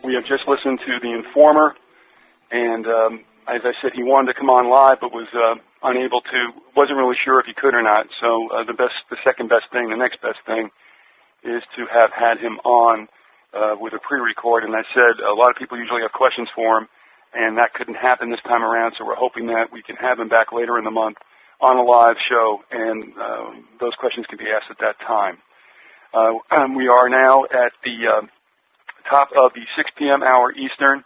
We have just listened to The Informer, and as I said, he wanted to come on live, but was unable to. Wasn't really sure if he could or not. So the second best thing, the next best thing, is to have had him on with a pre-record. And I said a lot of people usually have questions for him, and that couldn't happen this time around. So we're hoping that we can have him back later in the month on a live show, and those questions can be asked at that time. We are now at the top of the 6 p.m. hour Eastern.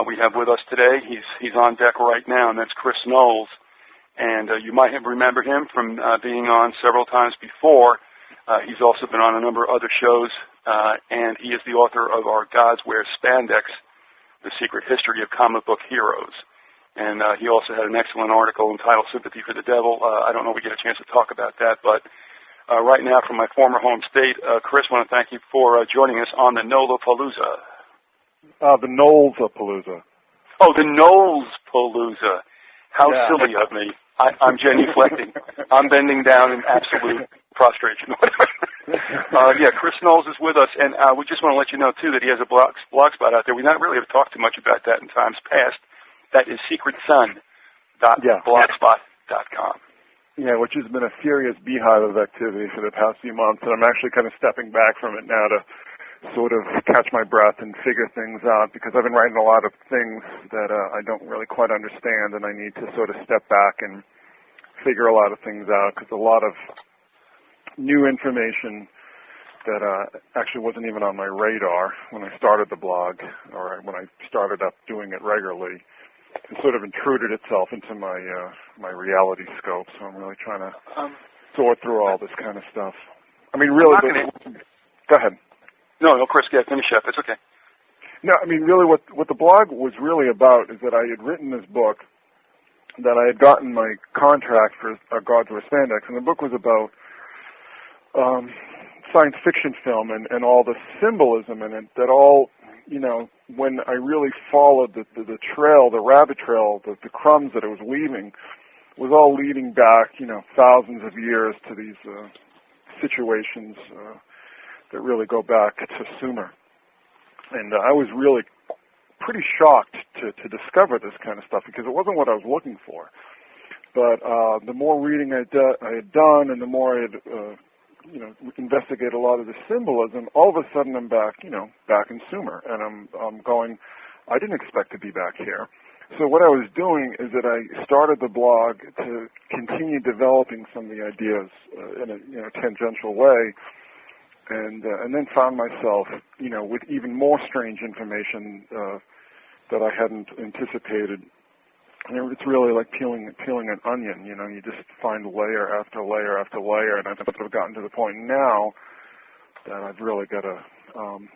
We have with us today, he's on deck right now, and that's Chris Knowles. And you might have remembered him from being on several times before. He's also been on a number of other shows, and he is the author of our Gods Wear Spandex, The Secret History of Comic Book Heroes. And he also had an excellent article entitled Sympathy for the Devil. I don't know if we get a chance to talk about that, but right now from my former home state, Chris, I want to thank you for joining us on the Knollapalooza. The Knowlesapalooza. Oh, the Knowlespalooza. How silly of me. I'm genuflecting. I'm bending down in absolute prostration. Yeah, Chris Knowles is with us, and we just want to let you know, too, that he has a blog spot out there. We not really have talked too much about that in times past. That is secretsun.blogspot.com. Yeah, which has been a serious beehive of activity for the past few months, and I'm actually kind of stepping back from it now to sort of catch my breath and figure things out, because I've been writing a lot of things that I don't really quite understand, and I need to sort of step back and figure a lot of things out, because a lot of new information that actually wasn't even on my radar when I started the blog, or when I started up doing it regularly, it sort of intruded itself into my my reality scope. So I'm really trying to sort through all this kind of stuff. I mean, really. Go ahead. No, Chris, finish up. It's okay. No, I mean, really, what the blog was really about is that I had written this book, that I had gotten my contract for Gods Wear Spandex, and the book was about science fiction film and all the symbolism in it, that all, you know, when I really followed the trail, the rabbit trail, the crumbs that it was leaving, was all leading back, you know, thousands of years to these situations that really go back to Sumer. And I was really pretty shocked to discover this kind of stuff, because it wasn't what I was looking for. But the more reading I had done, and the more I had investigate a lot of the symbolism, all of a sudden I'm back in Sumer, and I'm going, I didn't expect to be back here. So what I was doing is that I started the blog to continue developing some of the ideas in a tangential way, and then found myself, with even more strange information that I hadn't anticipated. And it's really like peeling an onion. You just find layer after layer after layer, and I've sort of gotten to the point now that I've really got to. I'm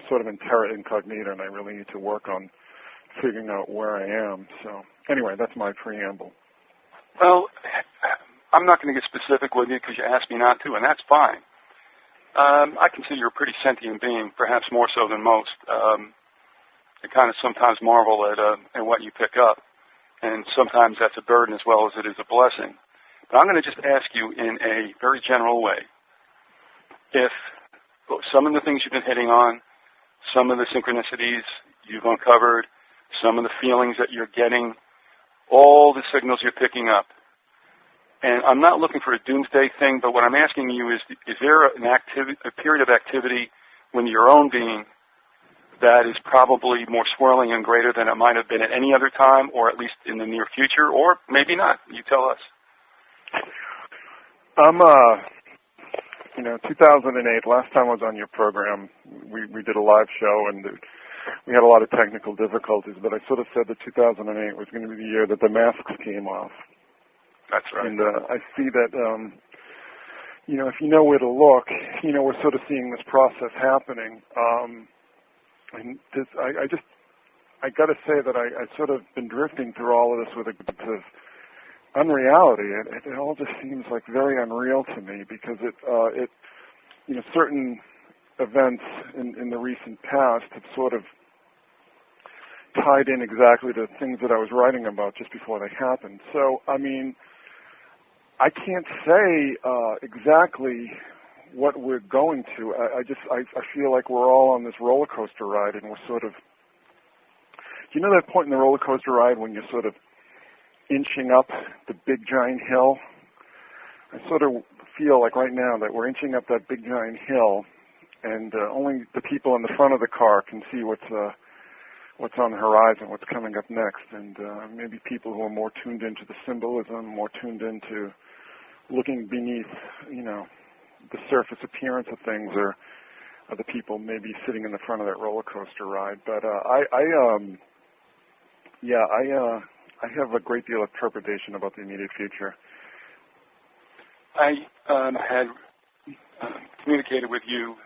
sort of in terra incognita, and I really need to work on figuring out where I am. So anyway, that's my preamble. Well, I'm not going to get specific with you because you asked me not to, and that's fine. I consider you a pretty sentient being, perhaps more so than most. I kind of sometimes marvel at what you pick up. And sometimes that's a burden as well as it is a blessing. But I'm going to just ask you in a very general way, if some of the things you've been hitting on, some of the synchronicities you've uncovered, some of the feelings that you're getting, all the signals you're picking up, and I'm not looking for a doomsday thing, but what I'm asking you is there a period of activity when your own being that is probably more swirling and greater than it might have been at any other time, or at least in the near future, or maybe not? You tell us. 2008, last time I was on your program, we did a live show, and we had a lot of technical difficulties, but I sort of said that 2008 was going to be the year that the masks came off. That's right. And I see that, if you know where to look, we're sort of seeing this process happening. And I got to say that I sort of been drifting through all of this with a bit of unreality. It all just seems like very unreal to me, because certain events in the recent past have sort of tied in exactly to things that I was writing about just before they happened. So, I mean, I can't say exactly what we're going to. I feel like we're all on this roller coaster ride, and we're sort of. Do you know that point in the roller coaster ride when you're sort of inching up the big giant hill? I sort of feel like right now that we're inching up that big giant hill, and only the people in the front of the car can see what's on the horizon, what's coming up next, and maybe people who are more tuned into the symbolism, more tuned into looking beneath, the surface appearance of things, are the people maybe sitting in the front of that roller coaster ride. But I have a great deal of trepidation about the immediate future. I had communicated with you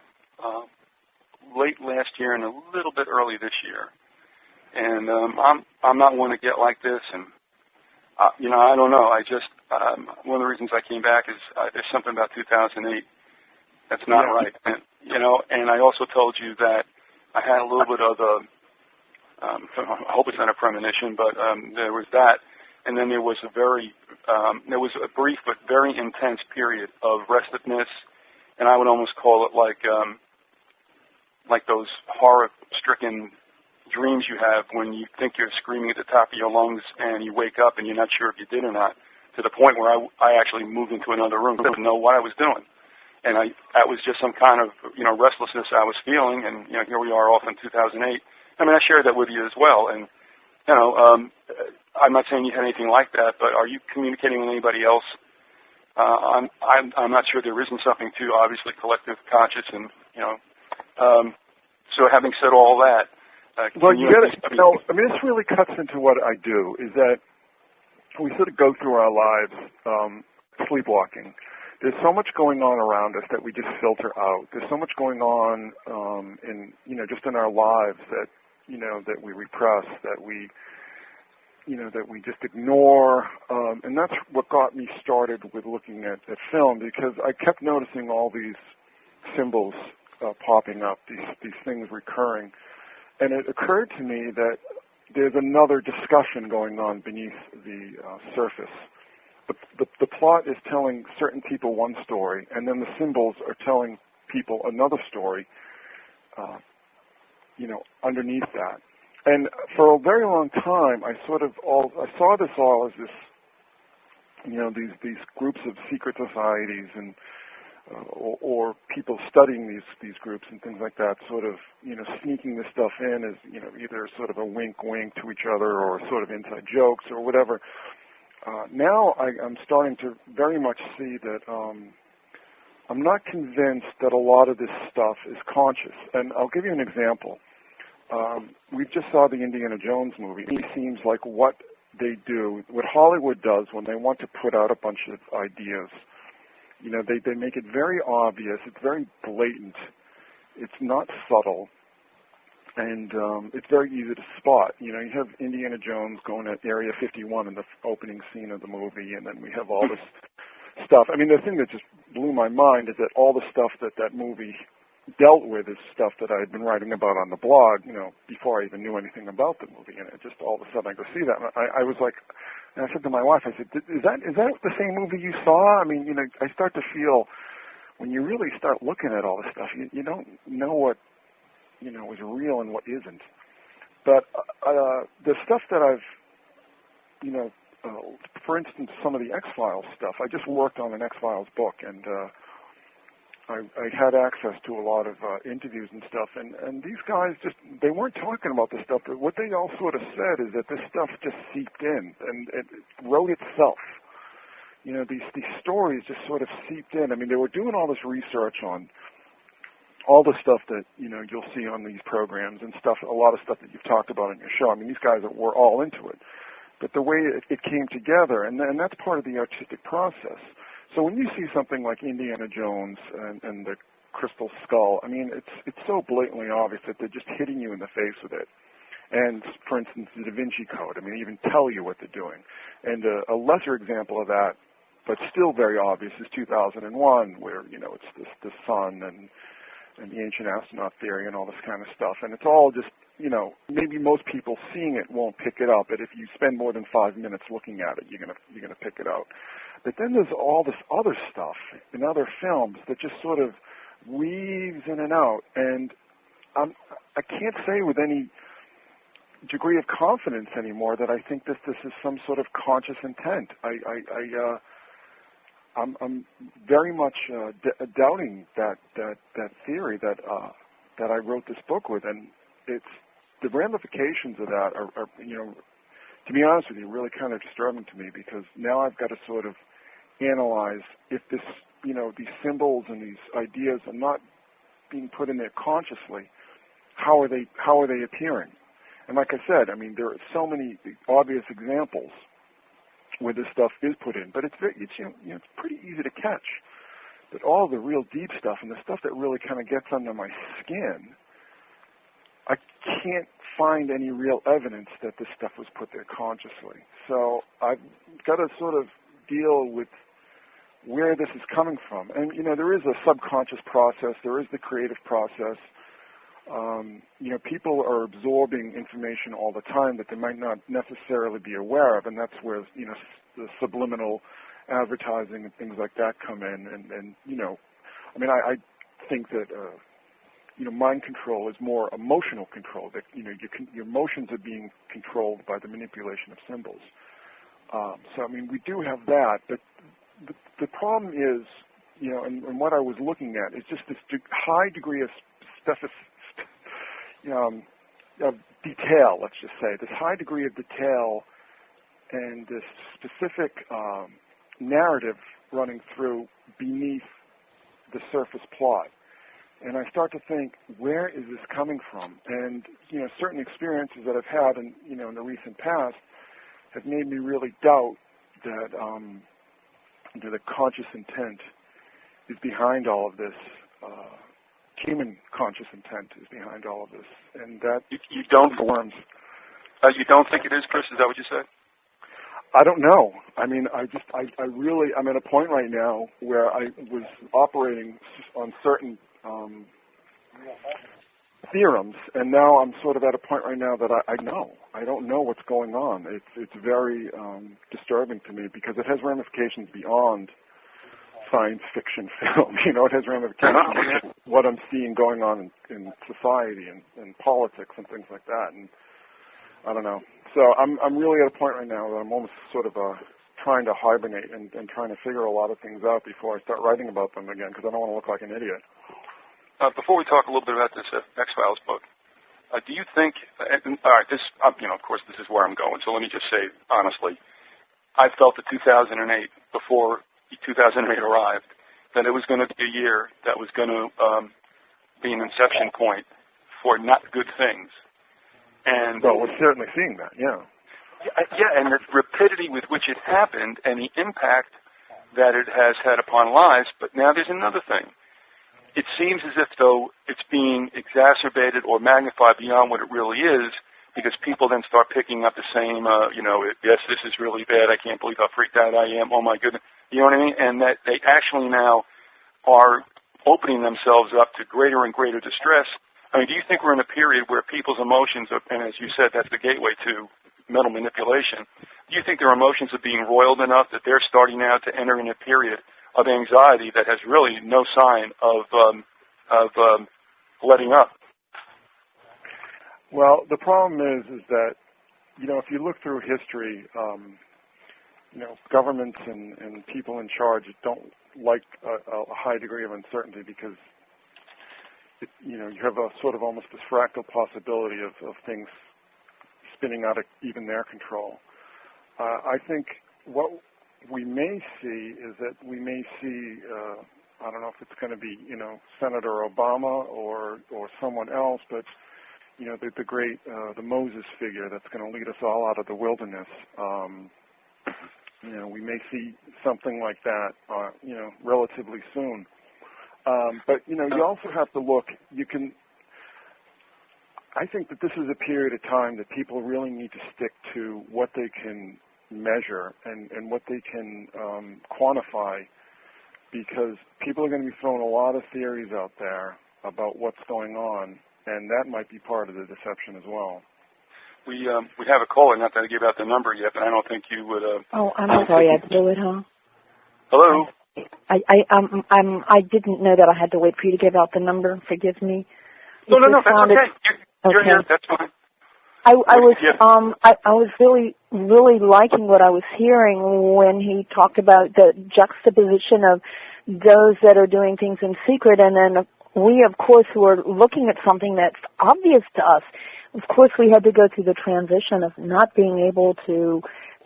late last year and a little bit early this year, and I'm not one to get like this, and I don't know. I just one of the reasons I came back is there's something about 2008 that's not right, and and I also told you that I had a little bit of I hope it's not a premonition, but there was that. And then there was a brief but very intense period of restiveness, and I would almost call it like those horror-stricken dreams you have when you think you're screaming at the top of your lungs and you wake up and you're not sure if you did or not, to the point where I actually moved into another room. I didn't know what I was doing. And that was just some kind of, restlessness I was feeling, and, here we are off in 2008. I mean, I shared that with you as well, and, I'm not saying you had anything like that, but are you communicating with anybody else? I'm not sure there isn't something to obviously collective conscious, and so having said all that, this really cuts into what I do. Is that we sort of go through our lives sleepwalking. There's so much going on around us that we just filter out. There's so much going on just in our lives that that we repress, that we just ignore, and that's what got me started with looking at film, because I kept noticing all these symbols popping up, these things recurring, and it occurred to me that there's another discussion going on beneath the surface. The plot is telling certain people one story, and then the symbols are telling people another story, underneath that. And for a very long time, I saw this all as this, these groups of secret societies and or people studying these groups and things like that, sort of sneaking this stuff in as either sort of a wink to each other or sort of inside jokes or whatever. Now I'm starting to very much see that I'm not convinced that a lot of this stuff is conscious. And I'll give you an example. We just saw the Indiana Jones movie. It seems like what they do, what Hollywood does when they want to put out a bunch of ideas, they make it very obvious. It's very blatant. It's not subtle. And it's very easy to spot. You have Indiana Jones going at Area 51 in the opening scene of the movie, and then we have all this stuff. I mean, the thing that just blew my mind is that all the stuff that movie dealt with is stuff that I had been writing about on the blog, before I even knew anything about the movie. And it just all of a sudden I go see that. And I was like, and I said to my wife, I said, is that the same movie you saw? I mean, I start to feel, when you really start looking at all this stuff, you don't know what, is real and what isn't. But the stuff that I've, for instance, some of the X-Files stuff, I just worked on an X-Files book, and I had access to a lot of interviews and stuff, and these guys they weren't talking about this stuff, but what they all sort of said is that this stuff just seeped in, and it wrote itself. These stories just sort of seeped in. I mean, they were doing all this research on all the stuff that, you'll see on these programs and stuff, a lot of stuff that you've talked about on your show. I mean, these guys were all into it. But the way it came together, and that's part of the artistic process. So when you see something like Indiana Jones and the Crystal Skull, I mean, it's so blatantly obvious that they're just hitting you in the face with it. And, for instance, the Da Vinci Code, I mean, they even tell you what they're doing. And a lesser example of that, but still very obvious, is 2001, where, it's the sun and and the ancient astronaut theory and all this kind of stuff. And it's all just, maybe most people seeing it won't pick it up, but if you spend more than 5 minutes looking at it, you're gonna pick it out. But then there's all this other stuff in other films that just sort of weaves in and out, and I can't say with any degree of confidence anymore that I think this is some sort of conscious intent. I'm very much doubting that theory that I wrote this book with, and it's the ramifications of that are to be honest with you, really kind of disturbing to me, because now I've got to sort of analyze if this, these symbols and these ideas are not being put in there consciously. How are they appearing? And like I said, I mean, there are so many obvious examples where this stuff is put in, but it's pretty easy to catch. But all the real deep stuff and the stuff that really kind of gets under my skin, I can't find any real evidence that this stuff was put there consciously. So I've got to sort of deal with where this is coming from. And, there is a subconscious process. There is the creative process. People are absorbing information all the time that they might not necessarily be aware of, and that's where, the subliminal advertising and things like that come in. And I think that, mind control is more emotional control, that, your emotions are being controlled by the manipulation of symbols. We do have that, but the problem is, and what I was looking at is just this high degree of of detail, let's just say, this high degree of detail and this specific narrative running through beneath the surface plot. And I start to think, where is this coming from? And, certain experiences that I've had in the recent past have made me really doubt that the conscious intent is behind all of this. Human conscious intent is behind all of this, and that you don't forms. You don't think it is, Chris? Is that what you said? I don't know. I'm at a point right now where I was operating on certain theorems, and now I'm sort of at a point right now that I don't know what's going on. It's very disturbing to me, because it has ramifications beyond science fiction film. It has ramifications what I'm seeing going on in society and politics and things like that. And I don't know. So I'm really at a point right now that I'm almost sort of trying to hibernate and trying to figure a lot of things out before I start writing about them again, because I don't want to look like an idiot. Before we talk a little bit about this X-Files book, do you think, all right, this, of course, this is where I'm going, so let me just say, honestly, I felt that 2008, before 2008 arrived, that it was going to be a year that was going to be an inception point for not good things. And well, we're certainly seeing that, yeah. Yeah, and the rapidity with which it happened and the impact that it has had upon lives. But now there's another thing. It seems as if, though, it's being exacerbated or magnified beyond what it really is, because people then start picking up the same, yes, this is really bad, I can't believe how freaked out I am, oh my goodness, you know what I mean? And that they actually now are opening themselves up to greater and greater distress. I mean, do you think we're in a period where people's emotions, and as you said, that's the gateway to mental manipulation, do you think their emotions are being roiled enough that they're starting now to enter in a period of anxiety that has really no sign of letting up? Well, the problem is that, if you look through history, governments and people in charge don't like a high degree of uncertainty, because, you have a sort of almost this fractal possibility of things spinning out of even their control. I think what we may see is that we may see, I don't know if it's going to be, Senator Obama or someone else, but the great, the Moses figure that's going to lead us all out of the wilderness. We may see something like that, relatively soon. But, you also have to look, I think that this is a period of time that people really need to stick to what they can measure and what they can quantify, because people are going to be throwing a lot of theories out there about what's going on, and that might be part of the deception as well. We have a caller, not that I give out the number yet, but I don't think you would. Oh, I'm sorry, I blew it, huh? Hello. I didn't know that I had to wait for you to give out the number. Forgive me. No, that's okay. You're here. That's fine. I was really liking what I was hearing when he talked about the juxtaposition of those that are doing things in secret, and then we, of course, who are looking at something that's obvious to us. Of course, we had to go through the transition of not being able to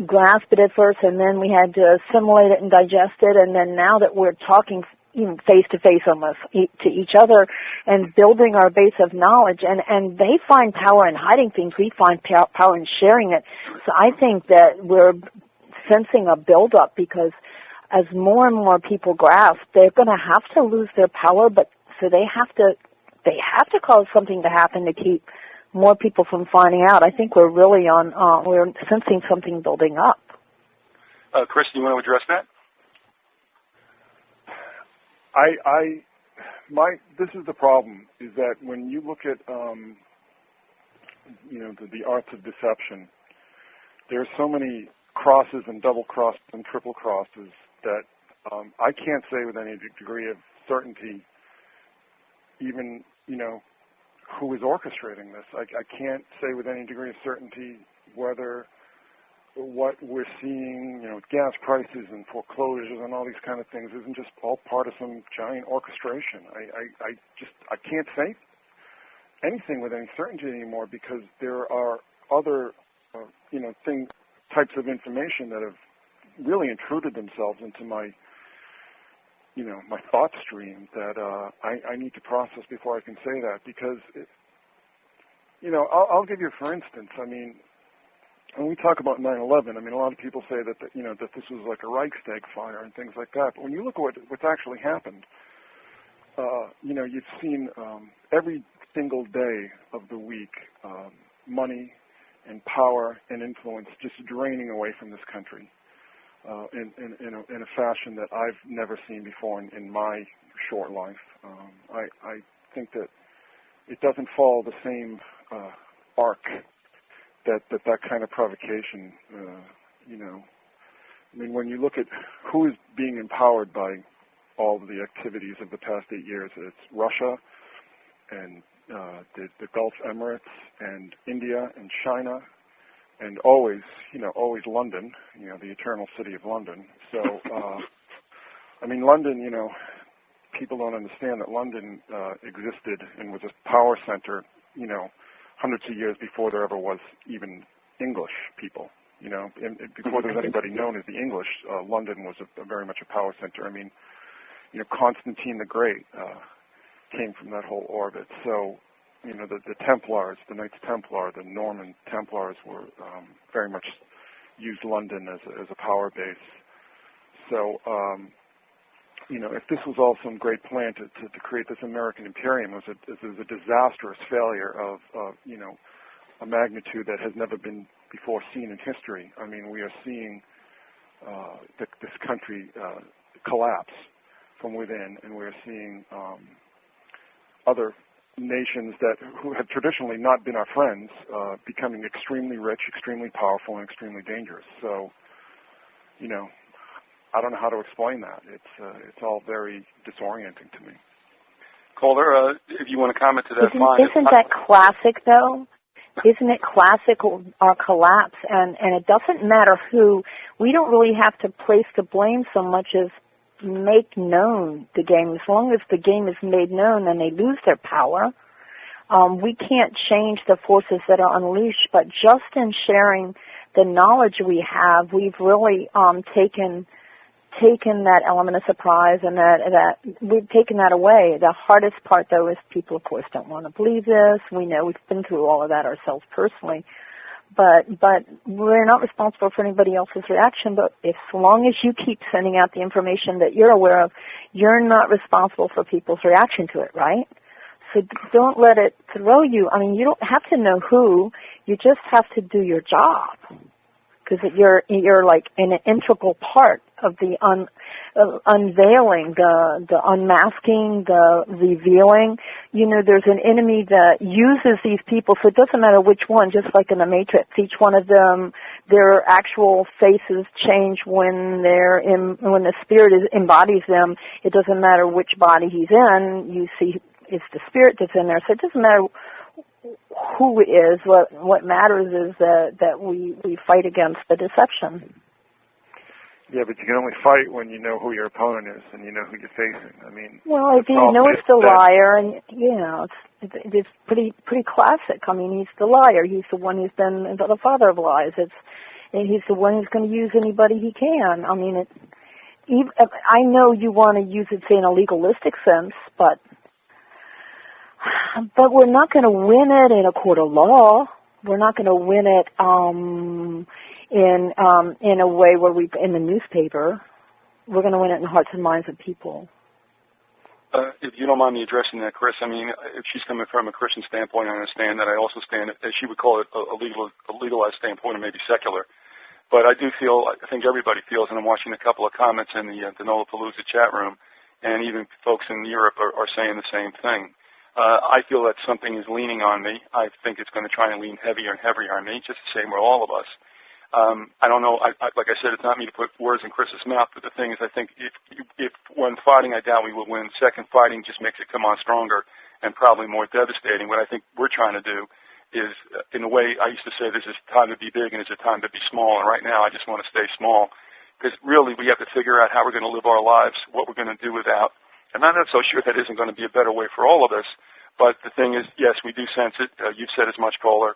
grasp it at first, and then we had to assimilate it and digest it, and then now that we're talking face-to-face almost to each other and building our base of knowledge, and they find power in hiding things, we find power in sharing it. So I think that we're sensing a build-up, because as more and more people grasp, they're going to have to lose their power, but so they have to cause something to happen to keep more people from finding out. I think we're really we're sensing something building up. Chris, do you want to address that? This is the problem, is that when you look at, the arts of deception, there are so many crosses and double crosses and triple crosses that I can't say with any degree of certainty even, who is orchestrating this. I can't say with any degree of certainty whether what we're seeing, gas prices and foreclosures and all these kind of things isn't just all part of some giant orchestration. I can't say anything with any certainty anymore, because there are other, types of information that have really intruded themselves into my thought stream that I need to process before I can say that, because, I'll give you, for instance, when we talk about 9/11, a lot of people say that that this was like a Reichstag fire and things like that. But when you look at what's actually happened, you've seen every single day of the week money and power and influence just draining away from this country in a fashion that I've never seen before in my short life. I think that it doesn't follow the same arc that kind of provocation, when you look at who is being empowered by all of the activities of the past 8 years, it's Russia and the Gulf Emirates and India and China and always London, the eternal city of London. So, London, people don't understand that London existed and was a power center, hundreds of years before there ever was even English people, and before there was anybody known as the English, London was very much a power center. Constantine the Great came from that whole orbit. So, the Templars, the Knights Templar, the Norman Templars were very much used London as a power base. So, if this was all some great plan to create this American imperium, it was a disastrous failure of a magnitude that has never been before seen in history. We are seeing this country collapse from within, and we are seeing other nations who have traditionally not been our friends becoming extremely rich, extremely powerful, and extremely dangerous. So, I don't know how to explain that. It's all very disorienting to me. Calder, if you want to comment to that, fine. Isn't that classic, though? Isn't it classic, our collapse? And it doesn't matter who. We don't really have to place the blame so much as make known the game. As long as the game is made known and they lose their power, we can't change the forces that are unleashed. But just in sharing the knowledge we have, we've really taken that element of surprise, and that we've taken that away. The hardest part, though, is people, of course, don't want to believe this. We know we've been through all of that ourselves personally, but we're not responsible for anybody else's reaction. But as long as you keep sending out the information that you're aware of, you're not responsible for people's reaction to it, right? So don't let it throw you. You don't have to know who. You just have to do your job, because you're like an integral part unveiling, the unmasking, the revealing. There's an enemy that uses these people, so it doesn't matter which one, just like in the Matrix. Each one of them, their actual faces change when when the spirit embodies them. It doesn't matter which body he's in. You see it's the spirit that's in there. So it doesn't matter who it is. What matters is that we fight against the deception. Yeah, but you can only fight when you know who your opponent is and you know who you're facing. I mean, well, if you know it's the liar, and it's pretty classic. I mean, he's the liar. He's the one who's been the father of lies. He's the one who's going to use anybody he can. I mean, I know you want to use it, say, in a legalistic sense, but we're not going to win it in a court of law. We're not going to win it in a way where in the newspaper. We're going to win it in the hearts and minds of people. If you don't mind me addressing that, Chris, I mean, if she's coming from a Christian standpoint, I understand that. I also stand, as she would call it, a legalized standpoint, or maybe secular. But I think everybody feels, and I'm watching a couple of comments in the Knollapalooza chat room, and even folks in Europe are saying the same thing. I feel that something is leaning on me. I think it's going to try and lean heavier and heavier on me, just the same with all of us. I don't know. Like I said, it's not me to put words in Chris's mouth, but the thing is, I think if one fighting, I doubt we will win. Second, fighting just makes it come on stronger and probably more devastating. What I think we're trying to do is, in a way, I used to say there's a time to be big and there's a time to be small, and right now I just want to stay small, because really we have to figure out how we're going to live our lives, what we're going to do without. And I'm not so sure that isn't going to be a better way for all of us, but the thing is, yes, we do sense it. You've said as much, caller.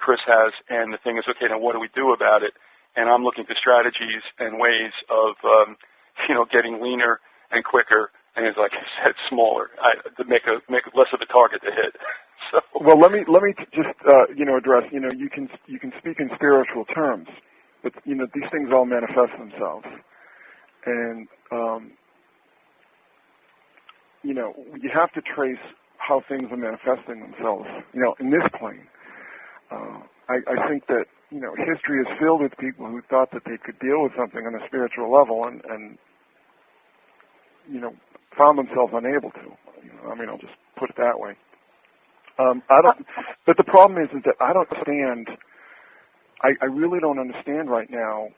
Chris has, and the thing is, okay, now what do we do about it? And I'm looking for strategies and ways of, getting leaner and quicker, and as like I said, smaller, to make less of a target to hit. So. Well, let me just address. You can speak in spiritual terms, but these things all manifest themselves, and you have to trace how things are manifesting themselves. In this plane. I think that history is filled with people who thought that they could deal with something on a spiritual level and found themselves unable to. I'll just put it that way. But the problem is that I don't understand. I really don't understand right now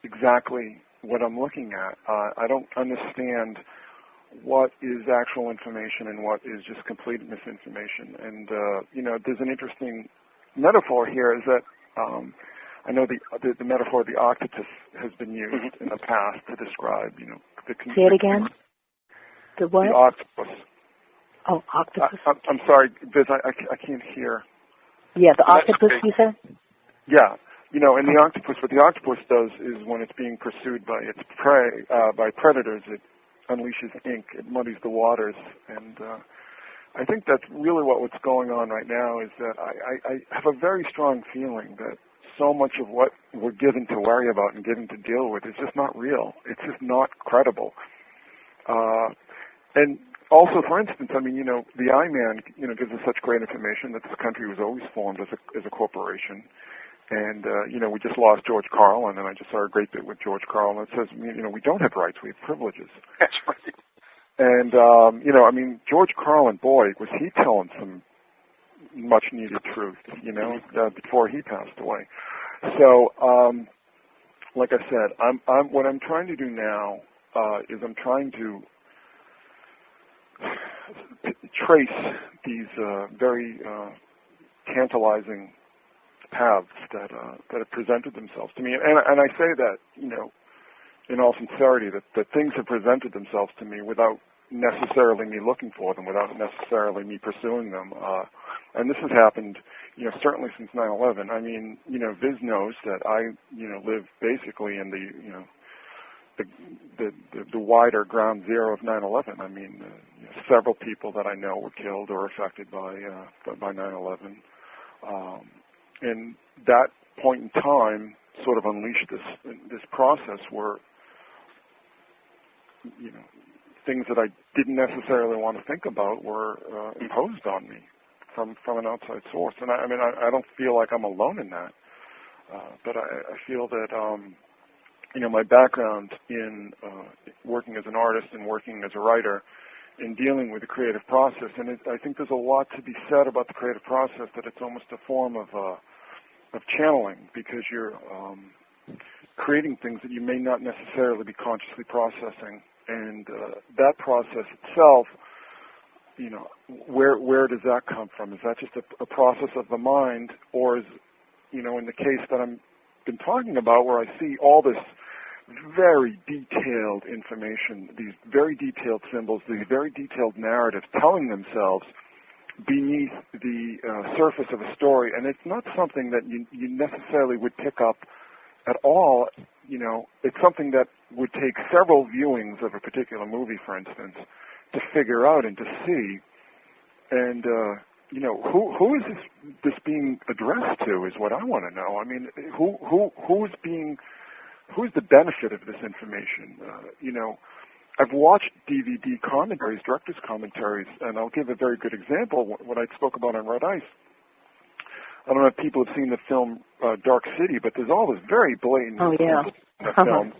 exactly what I'm looking at. I don't understand what is actual information and what is just complete misinformation. And there's an interesting metaphor here is that I know the metaphor of the octopus has been used in the past to describe, Say it again. The what? The octopus. Oh, octopus. I'm sorry, Viz, I can't hear. Yeah, the octopus, you said? Yeah. And the octopus, what the octopus does is when it's being pursued by its prey, by predators, it unleashes ink, it muddies the waters, and I think that's really what's going on right now is that I have a very strong feeling that so much of what we're given to worry about and given to deal with is just not real. It's just not credible. And also, for instance, the I-Man, gives us such great information that this country was always formed as a corporation. And, we just lost George Carlin, and I just saw a great bit with George Carlin that says, we don't have rights, we have privileges. That's right. And, George Carlin, boy, was he telling some much-needed truth, before he passed away. So, like I said, what I'm trying to do now is I'm trying to trace these very tantalizing paths that have presented themselves to me. And I say that, in all sincerity, that things have presented themselves to me without necessarily me looking for them, without necessarily me pursuing them. And this has happened, certainly since 9/11. Viz knows that I, live basically in the wider ground zero of 9/11. Several people that I know were killed or affected by 9/11. And that point in time sort of unleashed this process where, things that I didn't necessarily want to think about were imposed on me from an outside source. And I don't feel like I'm alone in that. But I feel that my background in working as an artist and working as a writer, in dealing with the creative process, and I think there's a lot to be said about the creative process, that it's almost a form of channeling, because you're creating things that you may not necessarily be consciously processing, and that process itself, where does that come from? Is that just a process of the mind, or is, in the case that I've been talking about, where I see all this very detailed information, these very detailed symbols, these very detailed narratives telling themselves beneath the surface of a story, and it's not something that you necessarily would pick up at all. It's something that would take several viewings of a particular movie, for instance, to figure out and to see. And who is this being addressed to is what I want to know. I mean, who's the benefit of this information? I've watched DVD commentaries, director's commentaries, and I'll give a very good example, what I spoke about on Red Ice. I don't know if people have seen the film Dark City, but there's all this very blatant in the film,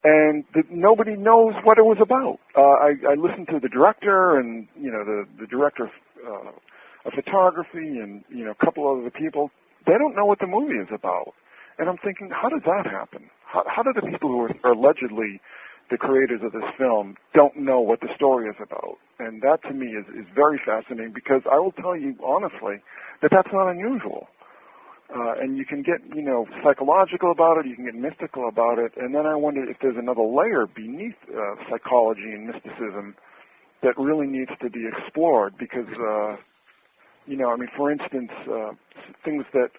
and nobody knows what it was about. I listened to the director and, the director of photography and, a couple of other people. They don't know what the movie is about. And I'm thinking, how does that happen? How do the people who are allegedly the creators of this film don't know what the story is about? And that, to me, is very fascinating, because I will tell you honestly that that's not unusual. And you can get, psychological about it, you can get mystical about it, and then I wonder if there's another layer beneath psychology and mysticism that really needs to be explored, because, for instance, things that,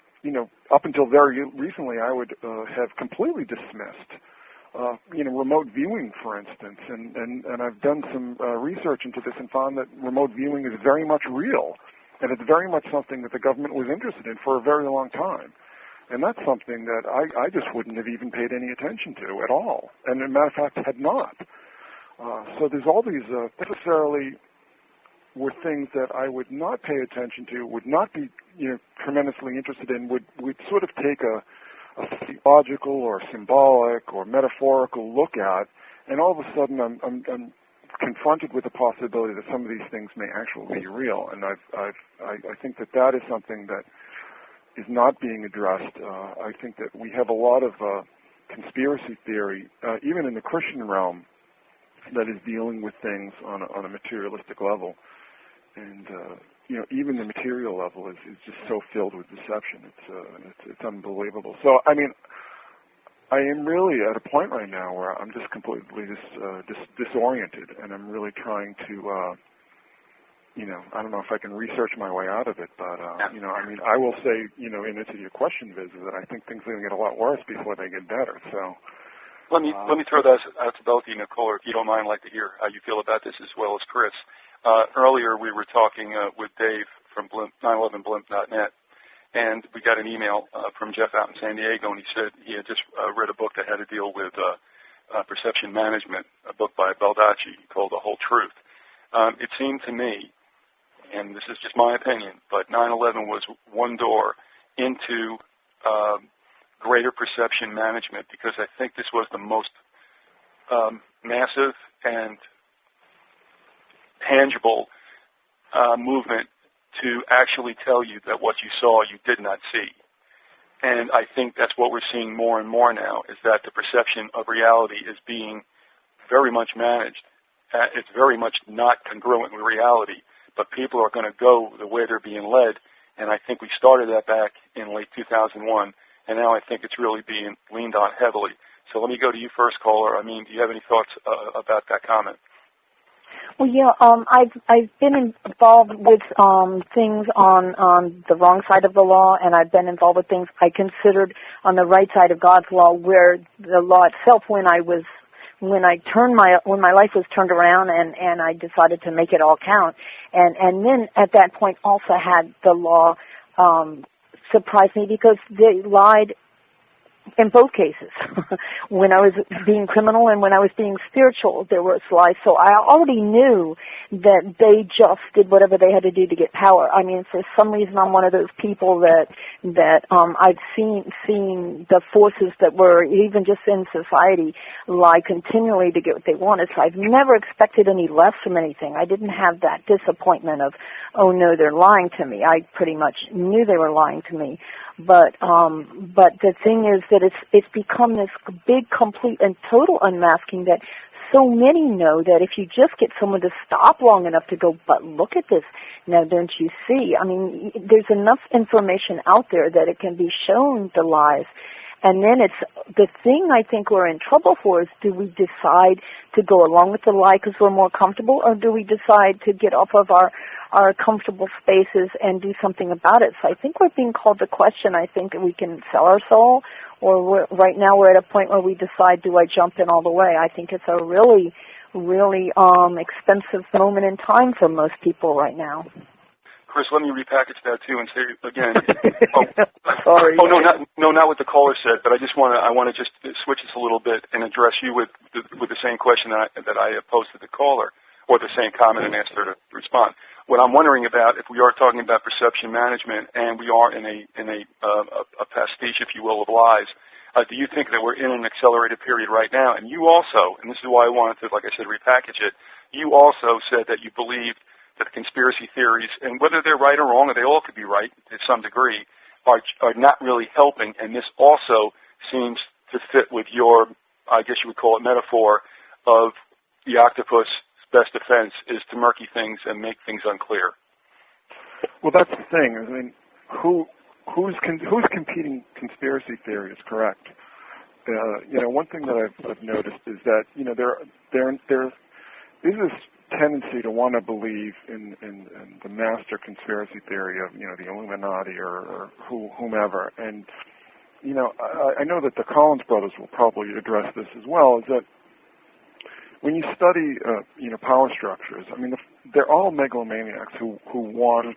up until very recently, I would have completely dismissed. Remote viewing, for instance, and I've done some research into this and found that remote viewing is very much real, and it's very much something that the government was interested in for a very long time. And that's something that I just wouldn't have even paid any attention to at all, and as a matter of fact, had not. So there's all these necessarily were things that I would not pay attention to, would not be, tremendously interested in, would sort of take a theological or symbolic or metaphorical look at, and all of a sudden I'm confronted with the possibility that some of these things may actually be real. And I think that is something that is not being addressed. I think that we have a lot of conspiracy theory, even in the Christian realm, that is dealing with things on a materialistic level. And even the material level is just so filled with deception. It's unbelievable. So I mean, I am really at a point right now where I'm just completely disoriented, and I'm really trying to, I don't know if I can research my way out of it, but I will say, in answer to your question, Viz, that I think things are going to get a lot worse before they get better. So. Let me throw that out to both of you, Nicole, or if you don't mind, I'd like to hear how you feel about this as well as Chris. Earlier we were talking with Dave from 911blimp.net, and we got an email from Jeff out in San Diego, and he said he had just read a book that had to deal with perception management, a book by Baldacci called The Whole Truth. It seemed to me, and this is just my opinion, but 9/11 was one door into greater perception management, because I think this was the most massive and tangible movement to actually tell you that what you saw you did not see. And I think that's what we're seeing more and more now, is that the perception of reality is being very much managed. It's very much not congruent with reality, but people are going to go the way they're being led, and I think we started that back in late 2001, and now I think it's really being leaned on heavily. So let me go to you first, caller. I mean, do you have any thoughts about that comment? Well, yeah, I've been involved with things on the wrong side of the law, and I've been involved with things I considered on the right side of God's law, where the law itself, when my life was turned around and I decided to make it all count, and then at that point also had the law surprise me, because they lied in both cases. When I was being criminal and when I was being spiritual, there was lies. So I already knew that they just did whatever they had to do to get power. I mean, for some reason, I'm one of those people that that I've seen the forces that were even just in society lie continually to get what they wanted. So I've never expected any less from anything. I didn't have that disappointment of, oh no, they're lying to me. I pretty much knew they were lying to me. But the thing is that it's become this big, complete, and total unmasking that so many know that if you just get someone to stop long enough to go, but look at this, now don't you see? I mean, there's enough information out there that it can be shown the lies. And then it's the thing I think we're in trouble for is, do we decide to go along with the lie because we're more comfortable, or do we decide to get off of our comfortable spaces and do something about it? So I think we're being called to question. I think that we can sell our soul, or right now we're at a point where we decide, do I jump in all the way? I think it's a really, really expensive moment in time for most people right now. Chris, let me repackage that too and say again. Sorry. Oh no, not what the caller said, but I want to just switch this a little bit and address you with the same question that I posed to the caller, or the same comment and asked her to respond. What I'm wondering about, if we are talking about perception management and we are in a pastiche, if you will, of lies, do you think that we're in an accelerated period right now? And you also, and this is why I wanted to, like I said, repackage it. You also said that you believed that the conspiracy theories, and whether they're right or wrong, or they all could be right to some degree, are not really helping. And this also seems to fit with your, I guess you would call it, metaphor of the octopus' best defense is to murky things and make things unclear. Well, that's the thing. I mean, who's competing conspiracy theory is correct. One thing that I've noticed is that there is this tendency to want to believe in the master conspiracy theory of the Illuminati or whomever, and I know that the Collins brothers will probably address this as well. Is that when you study power structures, I mean they're all megalomaniacs who want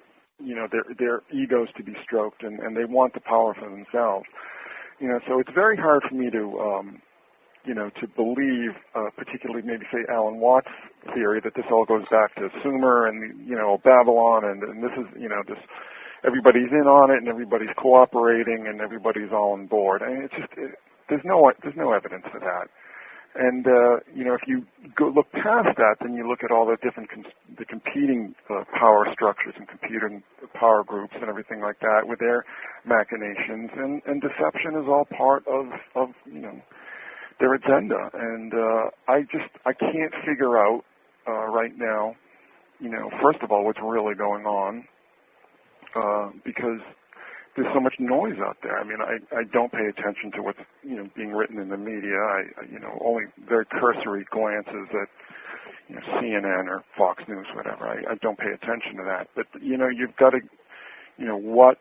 their egos to be stroked and they want the power for themselves. So it's very hard for me to to believe, particularly maybe say Alan Watts' theory that this all goes back to Sumer and Babylon, and this is this everybody's in on it and everybody's cooperating and everybody's all on board. I mean, it's just there's no evidence for that. And if you look past that, then you look at all the different the competing power structures and competing power groups and everything like that with their machinations, and deception is all part of their agenda, and I can't figure out right now, first of all, what's really going on, because there's so much noise out there. I mean, I don't pay attention to what's being written in the media. I only very cursory glances at CNN or Fox News, whatever. I don't pay attention to that. But you've got to what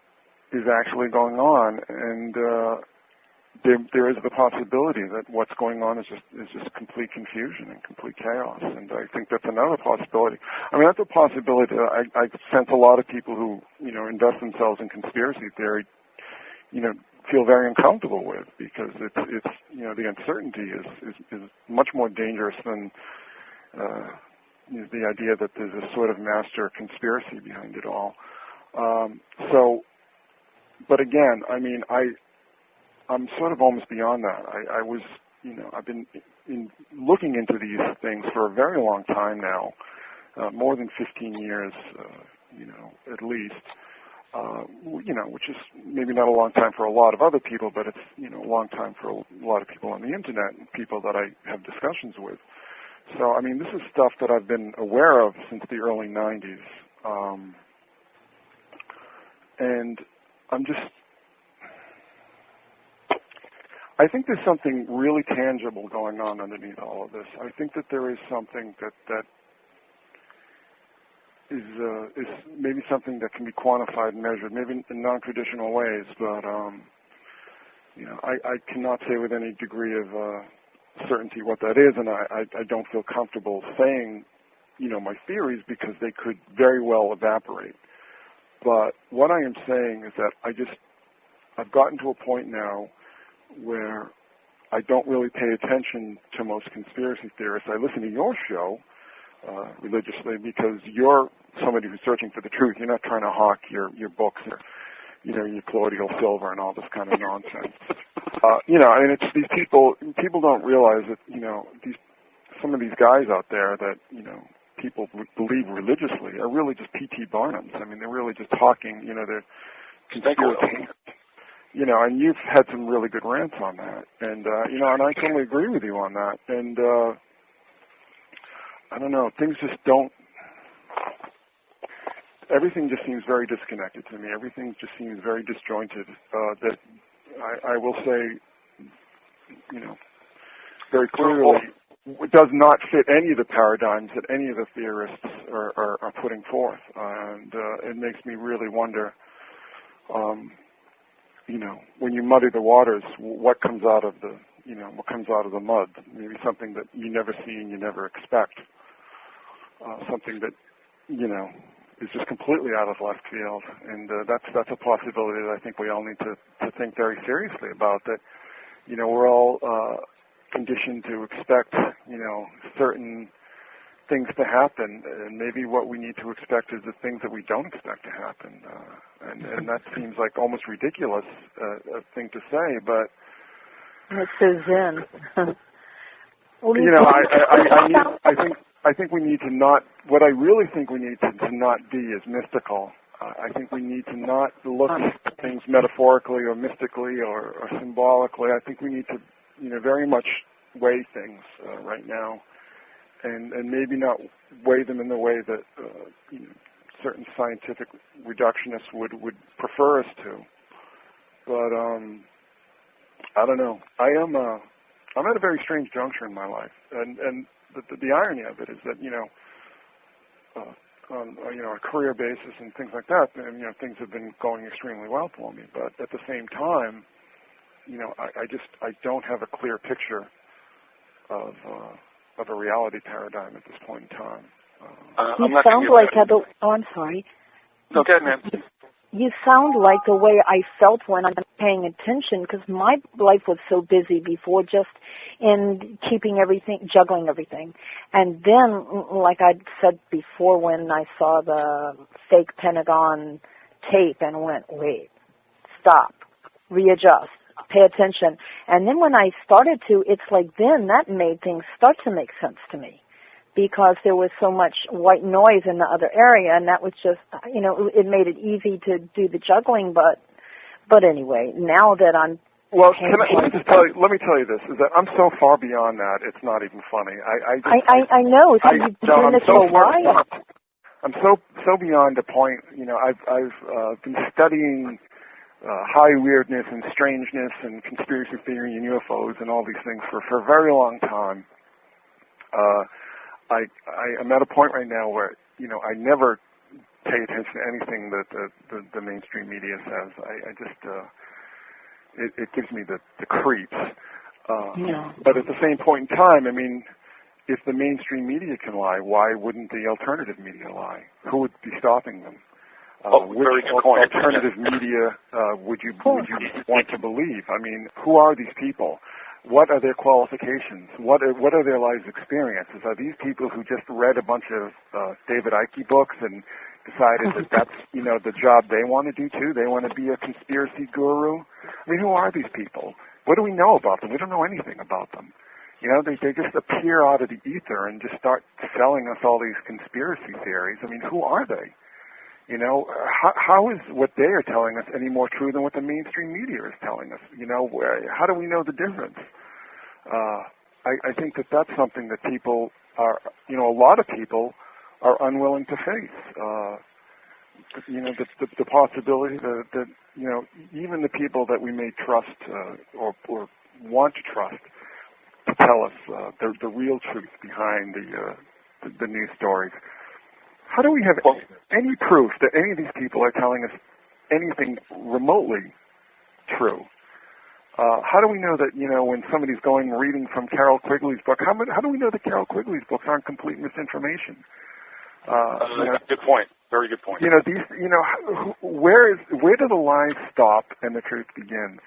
is actually going on, and there is the possibility that what's going on is just complete confusion and complete chaos, and I think that's another possibility. I mean, that's a possibility that I sense a lot of people who invest themselves in conspiracy theory, feel very uncomfortable with, because it's the uncertainty is much more dangerous than the idea that there's a sort of master conspiracy behind it all. But again, I mean, I'm sort of almost beyond that. I was, I've been looking into these things for a very long time now, more than 15 years, at least, which is maybe not a long time for a lot of other people, but it's, a long time for a lot of people on the Internet and people that I have discussions with. So, I mean, this is stuff that I've been aware of since the early 90s. And I think there's something really tangible going on underneath all of this. I think that there is something that is maybe something that can be quantified and measured, maybe in non-traditional ways, but I cannot say with any degree of certainty what that is, and I don't feel comfortable saying, my theories, because they could very well evaporate. But what I am saying is that I've gotten to a point now where I don't really pay attention to most conspiracy theorists. I listen to your show religiously because you're somebody who's searching for the truth. You're not trying to hawk your books. your colloidal silver and all this kind of nonsense. And it's these people don't realize that, some of these guys out there that, people believe religiously are really just P.T. Barnums. I mean, they're really just talking, they're conspiracy. And you've had some really good rants on that. And, and I totally agree with you on that. And, I don't know, things just don't, everything just seems very disconnected to me. Everything just seems very disjointed. That I will say, very clearly, it does not fit any of the paradigms that any of the theorists are putting forth. And it makes me really wonder, when you muddy the waters, what comes out of the, what comes out of the mud? Maybe something that you never see and you never expect. Something that, is just completely out of left field. And that's a possibility that I think we all need to think very seriously about. That, we're all conditioned to expect, certain things to happen, and maybe what we need to expect is the things that we don't expect to happen. And that seems like almost ridiculous a thing to say, but it's so zen. I think we need to not. What I really think we need to not be is mystical. I think we need to not look at things metaphorically or mystically or symbolically. I think we need to, very much weigh things right now, and maybe not weigh them in the way that certain scientific reductionists would prefer us to. But I don't know. I'm at a very strange juncture in my life, and the irony of it is that on a career basis and things like that, and things have been going extremely well for me. But at the same time, I don't have a clear picture of a reality paradigm at this point in time. You sound like I'm sorry. No, go ahead, ma'am. You sound like the way I felt when I'm paying attention, because my life was so busy before, just in keeping everything, juggling everything. And then, like I said before, when I saw the fake Pentagon tape and went, wait, stop, readjust, pay attention. And then when I started to, it's like then that made things start to make sense to me, because there was so much white noise in the other area, and that was just, it made it easy to do the juggling. But anyway, now that I'm let me tell you this, is that I'm so far beyond that, it's not even funny. I know. So you've been doing this for a while. I'm so beyond the point. I've been studying high weirdness and strangeness and conspiracy theory and UFOs and all these things for a very long time. I'm at a point right now where, I never pay attention to anything that the mainstream media says. I just, it gives me the creeps. But at the same point in time, I mean, if the mainstream media can lie, why wouldn't the alternative media lie? Who would be stopping them? Which alternative media would you want to believe? I mean, who are these people? What are their qualifications? What are their lives' experiences? Are these people who just read a bunch of David Icke books and decided that that's, the job they want to do too? They want to be a conspiracy guru? I mean, who are these people? What do we know about them? We don't know anything about them. They just appear out of the ether and just start selling us all these conspiracy theories. I mean, who are they? How is what they are telling us any more true than what the mainstream media is telling us? How do we know the difference? I think that that's something that people are, a lot of people are unwilling to face. The possibility that even the people that we may trust or want to trust to tell us the real truth behind the news stories. How do we have any proof that any of these people are telling us anything remotely true? How do we know that, when somebody's reading from Carol Quigley's book, how do we know that Carol Quigley's books aren't complete misinformation? Good point. Very good point. Where do the lies stop and the truth begins?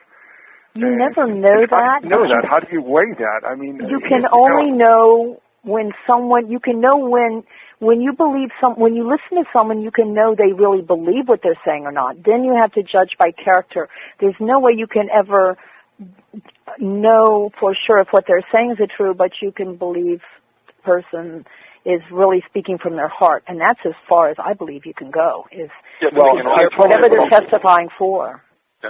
You never know that. How do you weigh that? I mean, you can only know when someone. You can know when when you listen to someone, you can know they really believe what they're saying or not. Then you have to judge by character. There's no way you can ever know for sure if what they're saying is true, but you can believe the person is really speaking from their heart, and that's as far as I believe you can go. Whatever they're testifying for.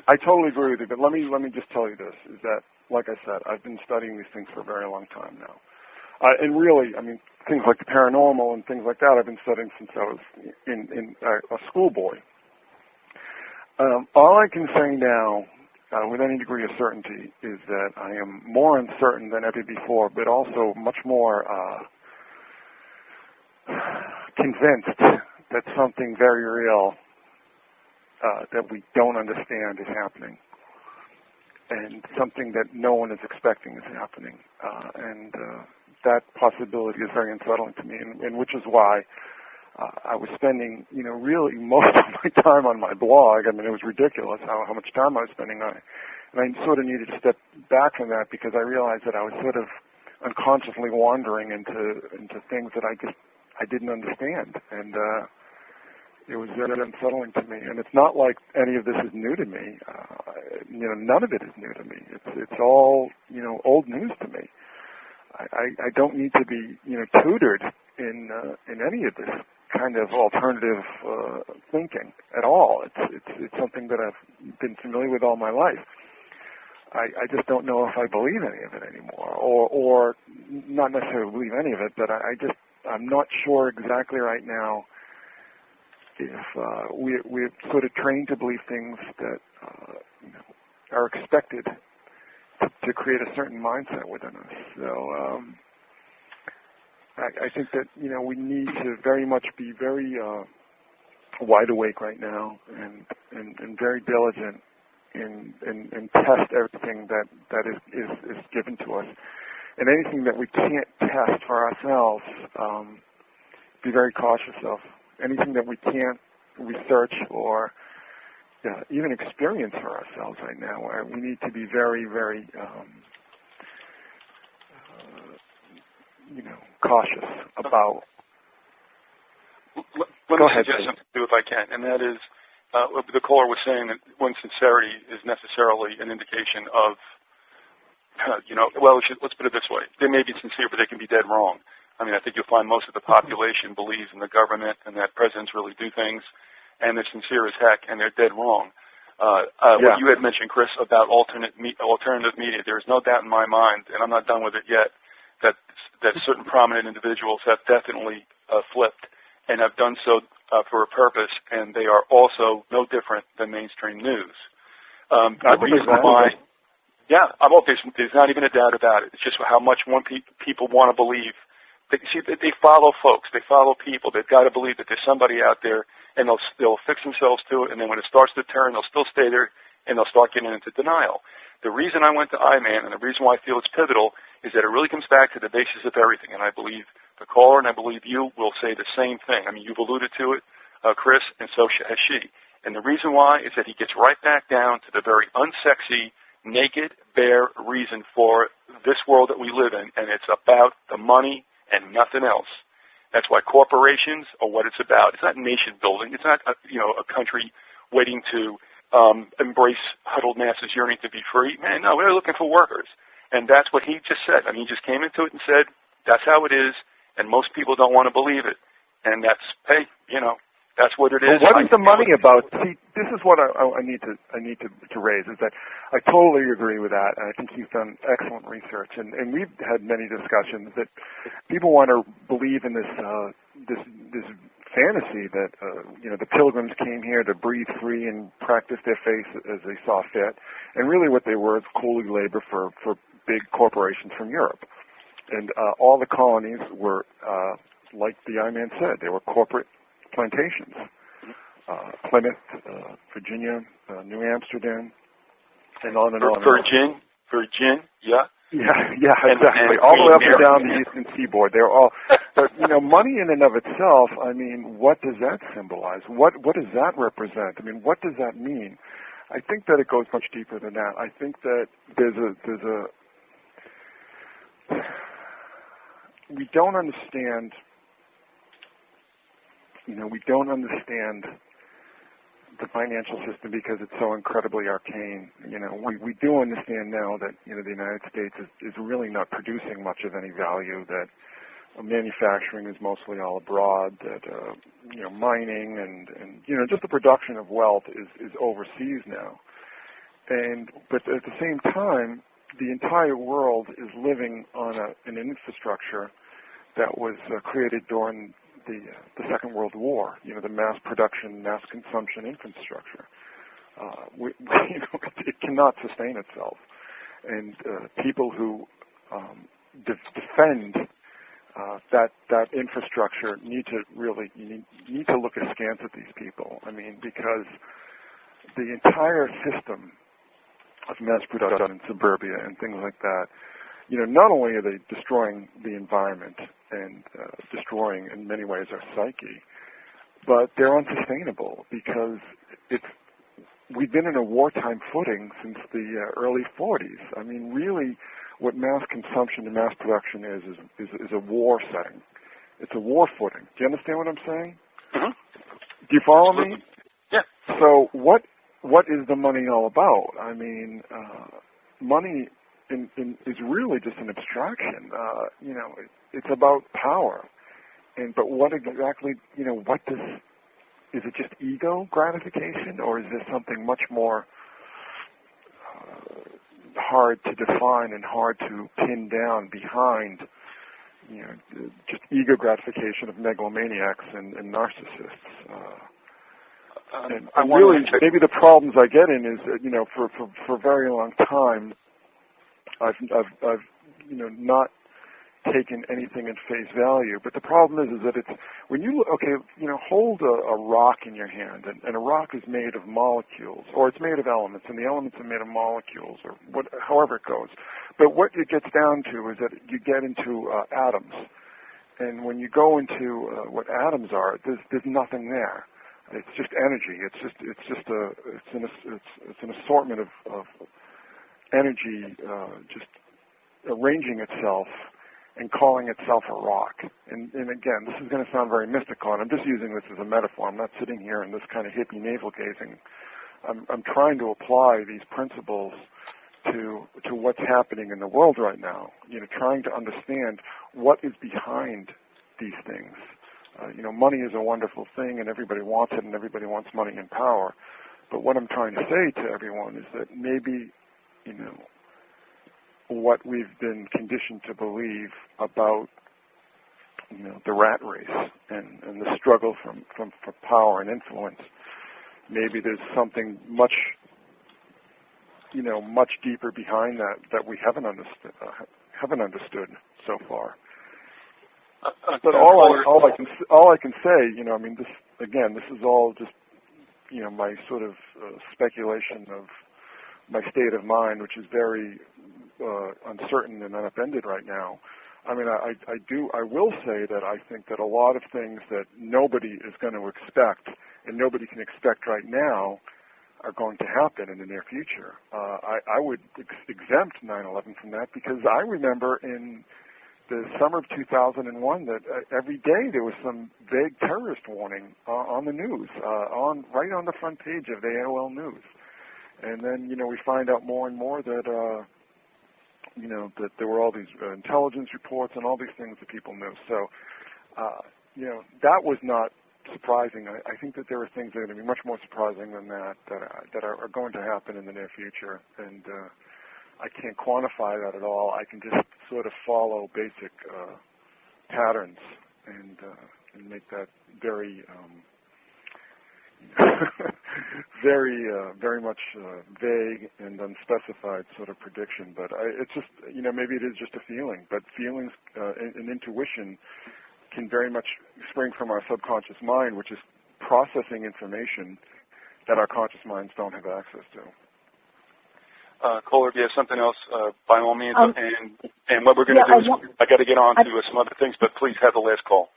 I totally agree with you, but let me just tell you this: is that, like I said, I've been studying these things for a very long time now, and really, I mean, things like the paranormal and things like that, I've been studying since I was in a schoolboy. All I can say now, with any degree of certainty, is that I am more uncertain than ever before, but also much more convinced that something very real that we don't understand is happening, and something that no one is expecting is happening, and that possibility is very unsettling to me, and which is why I was spending, really most of my time on my blog. I mean, it was ridiculous how much time I was spending on it, and I sort of needed to step back from that because I realized that I was sort of unconsciously wandering into things that I didn't understand, and it was very unsettling to me. And it's not like any of this is new to me. None of it is new to me. It's all old news to me. I don't need to be tutored in any of this kind of alternative thinking at all. It's something that I've been familiar with all my life. I just don't know if I believe any of it anymore, or not necessarily believe any of it, but I'm not sure exactly right now if we're sort of trained to believe things that are expected to create a certain mindset within us. So I think that we need to very much be very wide awake right now and very diligent and test everything that is given to us. And anything that we can't test for ourselves, be very cautious of. Anything that we can't research or even experience for ourselves right now, we need to be very, very, cautious about. Let me suggest something to do if I can, and that is, the caller was saying that when sincerity is necessarily an indication of, let's put it this way. They may be sincere, but they can be dead wrong. I mean, I think you'll find most of the population believes in the government and that presidents really do things, and they're sincere as heck, and they're dead wrong. What you had mentioned, Chris, about alternative media, there is no doubt in my mind, and I'm not done with it yet, that certain prominent individuals have definitely flipped and have done so for a purpose, and they are also no different than mainstream news. The reason why, there's not even a doubt about it. It's just how much people want to believe. They follow folks. They follow people. They've got to believe that there's somebody out there, and they'll fix themselves to it, and then when it starts to turn, they'll still stay there, and they'll start getting into denial. The reason I went to I-Man, and the reason why I feel it's pivotal, is that it really comes back to the basis of everything, and I believe the caller and I believe you will say the same thing. I mean, you've alluded to it, Chris, and so has she. And the reason why is that he gets right back down to the very unsexy, naked, bare reason for this world that we live in, and it's about the money and nothing else. That's why corporations are what it's about. It's not nation building. It's not a country waiting to embrace huddled masses yearning to be free. Man, no, we're looking for workers. And that's what he just said. I mean, he just came into it and said, that's how it is, and most people don't want to believe it. And that's, that's what it is. Well, what is the money about? See, this is what I need to raise, is that I totally agree with that, and I think you've done excellent research, and we've had many discussions that people want to believe in this fantasy that the pilgrims came here to breathe free and practice their faith as they saw fit, and really what they were is coolie labor for big corporations from Europe, and all the colonies were like the I-Man said, they were corporate plantations. Plymouth, Virginia, New Amsterdam, and on and on. Virgin, yeah. Yeah, exactly. All the way up and down the eastern seaboard. They're all, but money in and of itself. I mean, what does that symbolize? What does that represent? I mean, what does that mean? I think that it goes much deeper than that. I think that we don't understand we don't understand the financial system because it's so incredibly arcane. We do understand now that, the United States is really not producing much of any value, that manufacturing is mostly all abroad, that, mining and just the production of wealth is overseas now. But at the same time, the entire world is living on an infrastructure that was created during the Second World War, the mass production, mass consumption infrastructure. It cannot sustain itself. And people who defend that infrastructure need to look askance at these people. Because the entire system of mass production in suburbia and things like that, not only are they destroying the environment and destroying in many ways our psyche, but they're unsustainable because we've been in a wartime footing since the early 40s. Really, what mass consumption and mass production is a war setting. It's a war footing. Do you understand what I'm saying? Mm-hmm. Do you follow me? Yeah. So what is the money all about? Money is really just an abstraction. It's about power. But what exactly, is it just ego gratification, or is there something much more hard to define and hard to pin down behind, just ego gratification of megalomaniacs and narcissists? And maybe the problems I get in is that, for a very long time, I've not taken anything at face value. But the problem is that it's, when you, hold a rock in your hand, and a rock is made of molecules, or it's made of elements, and the elements are made of molecules, or however it goes. But what it gets down to is that you get into atoms. And when you go into what atoms are, there's nothing there. It's just energy. It's an assortment of energy just arranging itself and calling itself a rock. And again, this is going to sound very mystical, and I'm just using this as a metaphor. I'm not sitting here in this kind of hippie navel-gazing. I'm trying to apply these principles to what's happening in the world right now. Trying to understand what is behind these things. Money is a wonderful thing, and everybody wants it, and everybody wants money and power. But what I'm trying to say to everyone is that maybe, what we've been conditioned to believe about, the rat race and the struggle for power and influence, maybe there's something much deeper behind that we haven't understood so far. But all I can say, this is all just, my sort of speculation of my state of mind, which is very uncertain and unupended right now. I will say that I think that a lot of things that nobody is going to expect and nobody can expect right now are going to happen in the near future. I would exempt 9/11 from that, because I remember in the summer of 2001 that every day there was some vague terrorist warning on the news, right on the front page of the AOL News. And then, we find out more and more that, that there were all these intelligence reports and all these things that people knew. So, that was not surprising. I think that there are things that are going to be much more surprising than that are going to happen in the near future. And I can't quantify that at all. I can just sort of follow basic patterns and make that very, very much vague and unspecified sort of prediction. But it's just, maybe it is just a feeling. But feelings and intuition can very much spring from our subconscious mind, which is processing information that our conscious minds don't have access to. Caller, if you have something else, by all means. And what we're going to do is, I got to get on to some other things, but please have the last call.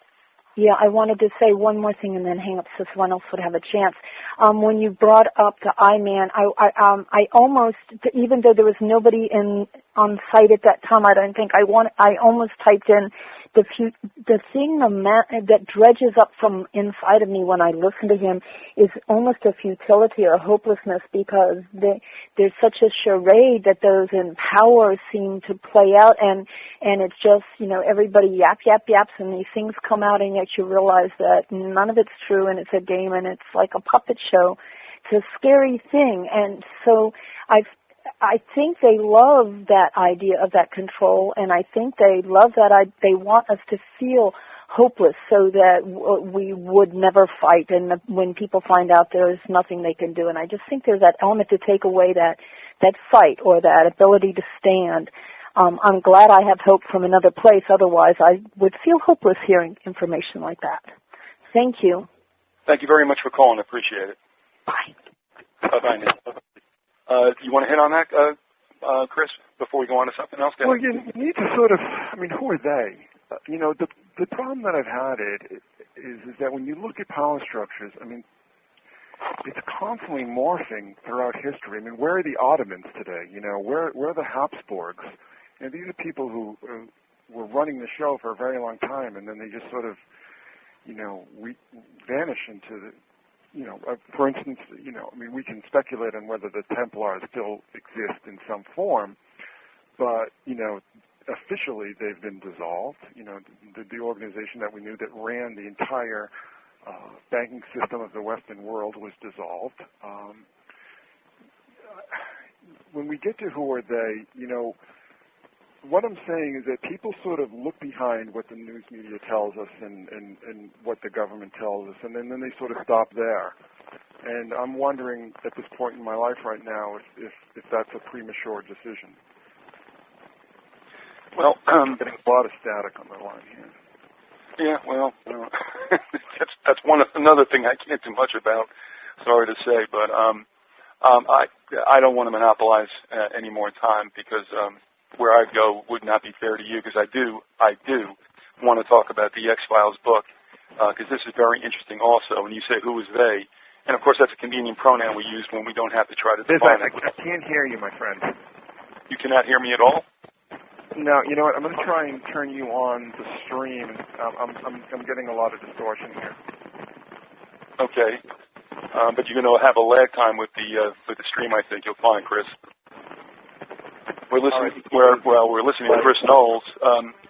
Yeah, I wanted to say one more thing and then hang up so someone else would have a chance. When you brought up the I-Man, I almost, even though there was nobody in on site at that time. I don't think I almost typed in the thing that dredges up from inside of me when I listen to him is almost a futility or a hopelessness, because there's such a charade that those in power seem to play out, and it's just, everybody yaps, and these things come out, and yet you realize that none of it's true, and it's a game, and it's like a puppet show. It's a scary thing, and so I think they love that idea of that control, and I think they love that they want us to feel hopeless so that we would never fight, and when people find out there's nothing they can do. And I just think there's that element to take away that fight or that ability to stand. I'm glad I have hope from another place, otherwise I would feel hopeless hearing information like that. Thank you. Thank you very much for calling. I appreciate it. Bye. Bye-bye now. You want to hit on that, Chris, before we go on to something else? Well, you need to sort of, who are they? The problem that I've had is that when you look at power structures, it's constantly morphing throughout history. Where are the Ottomans today? Where are the Habsburgs? These are people who were running the show for a very long time, and then they just sort of, vanish into the, for instance, we can speculate on whether the Templars still exist in some form, but, officially they've been dissolved. The organization that we knew that ran the entire banking system of the Western world was dissolved. When we get to who are they, what I'm saying is that people sort of look behind what the news media tells us and what the government tells us, and then they sort of stop there. And I'm wondering at this point in my life right now if that's a premature decision. Well, I'm getting a lot of static on the line here. Yeah, well, that's another thing I can't do much about. Sorry to say, but I don't want to monopolize any more time, because where I go would not be fair to you, because I do want to talk about the X-Files book, because this is very interesting also. And you say, who is they? And, of course, that's a convenient pronoun we use when we don't have to try to define it. I can't hear you, my friend. You cannot hear me at all? No, you know what? I'm going to try and turn you on the stream. I'm getting a lot of distortion here. Okay. But you're going to have a lag time with the stream, I think, you'll find, Chris. We're listening. We're listening to Chris Knowles.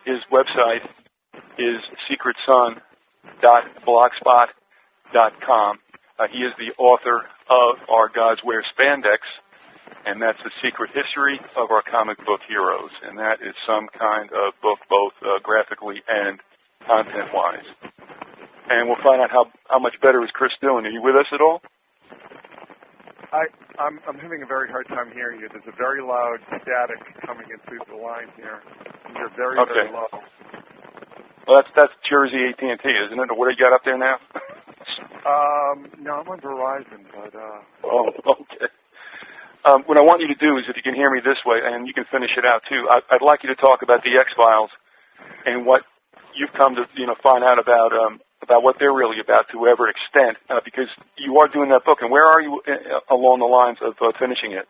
His website is secretsun.blogspot.com. He is the author of Our Gods Wear Spandex, and that's the secret history of our comic book heroes. And that is some kind of book, both graphically and content-wise. And we'll find out how much better is Chris doing. Are you with us at all? I'm having a very hard time hearing you. There's a very loud static coming in through the line here. You're very, very low. Well, that's Jersey AT&T, isn't it? Or what do you got up there now? No, I'm on Verizon, but... Oh, okay. What I want you to do is, if you can hear me this way, and you can finish it out too, I'd like you to talk about the X-Files and what you've come to find out about what they're really about, to whatever extent, because you are doing that book. And where are you along the lines of finishing it?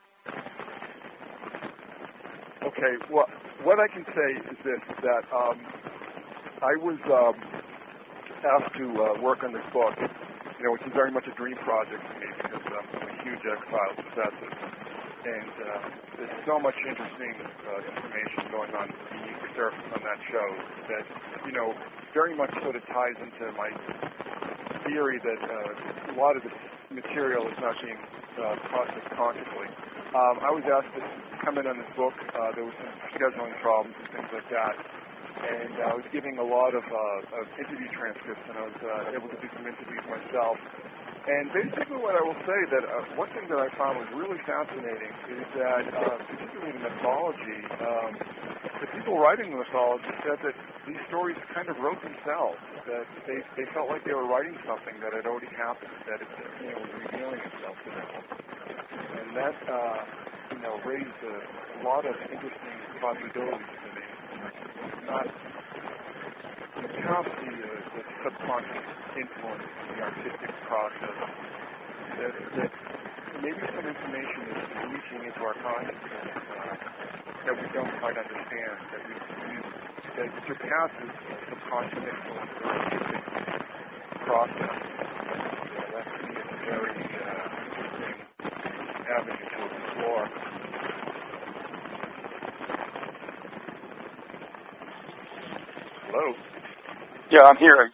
Okay, well, what I can say is this, that I was asked to work on this book, which is very much a dream project for me, because I'm a huge X-Files obsessive. And there's so much interesting information going on beneath the surface on that show that, very much sort of ties into my theory that a lot of this material is not being processed consciously. I was asked to come in on this book. There was some scheduling problems and things like that. And I was giving a lot of interview transcripts, and I was able to do some interviews myself. And basically what I will say, that one thing that I found was really fascinating is that, particularly the mythology, the people writing the mythology said that these stories kind of wrote themselves, that they felt like they were writing something that had already happened, that it was revealing itself to them. And that raised a lot of interesting possibilities for me. Not perhaps the subconscious influence in the artistic process, that maybe some information is reaching into our consciousness that we don't quite understand, that surpasses subconscious influence or artistic process. That to me is a very interesting avenue to explore. Hello? Yeah, I'm here.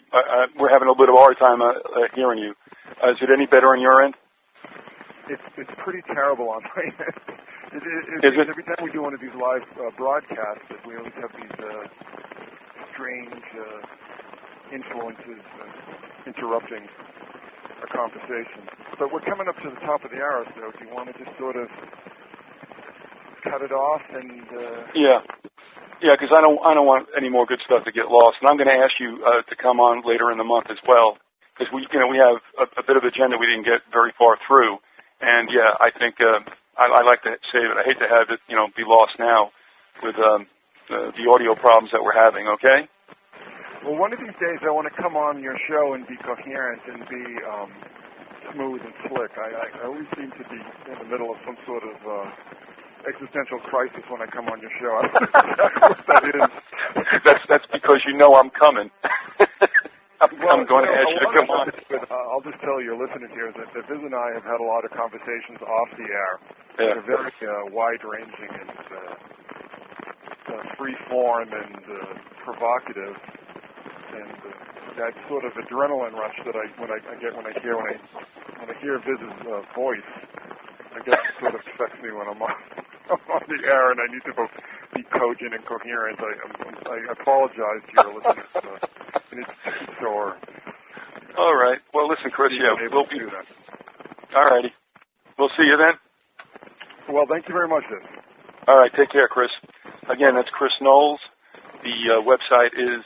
We're having a bit of a hard time hearing you. Is it any better on your end? It's pretty terrible on my end. Every time we do one of these live broadcasts, we always have these strange influences interrupting our conversation. But we're coming up to the top of the hour, so do you want to just sort of cut it off and? Yeah, because I don't want any more good stuff to get lost, and I'm going to ask you to come on later in the month as well, because we have a bit of agenda we didn't get very far through, and yeah, I think I like to say that I hate to have it be lost now with the audio problems that we're having. Okay. Well, one of these days I want to come on your show and be coherent and be smooth and slick. I always seem to be in the middle of some sort of existential crisis when I come on your show. I don't know what that is. That's because you know I'm coming. I'm going to ask you to come on. I'll just tell your listeners here that Viz and I have had a lot of conversations off the air. Yeah. They're very wide-ranging and free-form and provocative. And that sort of adrenaline rush that when I hear Viz's voice, I guess it sort of affects me when I'm on the air, and I need to be cogent and coherent. I apologize to your listeners. It's sore. All right. Well, listen, Chris. Yeah, we'll do that. All righty. We'll see you then. Well, thank you very much, Viz. All right. Take care, Chris. Again, that's Chris Knowles. The website is